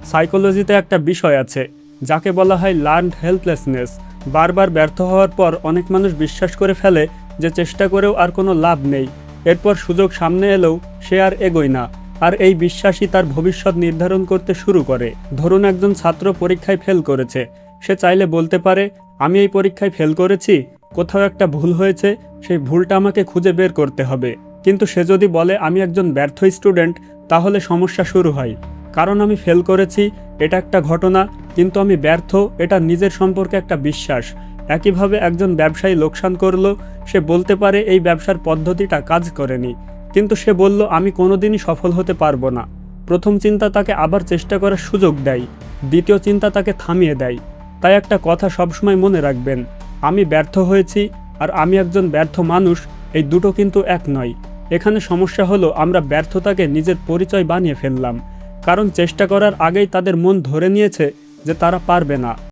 সাইকোলজিতে একটা বিষয় আছে যাকে বলা হয় লার্নড হেল্পলেসনেস। বারবার ব্যর্থ হওয়ার পর অনেক মানুষ বিশ্বাস করে ফেলে যে চেষ্টা করেও আর কোনো লাভ নেই, এরপর সুযোগ সামনে এলেও সে আর এগোয় না। আর এই বিশ্বাসই তার ভবিষ্যৎ নির্ধারণ করতে শুরু করে। ধরুন একজন ছাত্র পরীক্ষায় ফেল করেছে, সে চাইলে বলতে পারে আমি এই পরীক্ষায় ফেল করেছি, কোথাও একটা ভুল হয়েছে, সেই ভুলটা আমাকে খুঁজে বের করতে হবে। কিন্তু সে যদি বলে আমি একজন ব্যর্থ স্টুডেন্ট, তাহলে সমস্যা শুরু হয়। কারণ আমি ফেল করেছি এটা একটা ঘটনা, কিন্তু আমি ব্যর্থ এটা নিজের সম্পর্কে একটা বিশ্বাস। একইভাবে একজন ব্যবসায়ী লোকসান করলো, সে বলতে পারে এই ব্যবসার পদ্ধতিটা কাজ করেনি, কিন্তু সে বলল আমি কোনোদিনই সফল হতে পারবো না। প্রথম চিন্তা তাকে আবার চেষ্টা করার সুযোগ দেয়, দ্বিতীয় চিন্তা তাকে থামিয়ে দেয়। তাই একটা কথা সবসময় মনে রাখবেন, আমি ব্যর্থ হয়েছি আর আমি একজন ব্যর্থ মানুষ, এই দুটো কিন্তু এক নয়। এখানে সমস্যা হলো আমরা ব্যর্থতাকে নিজের পরিচয় বানিয়ে ফেললাম, কারণ চেষ্টা করার আগেই তাদের মন ধরে নিয়েছে যে তারা পারবে না।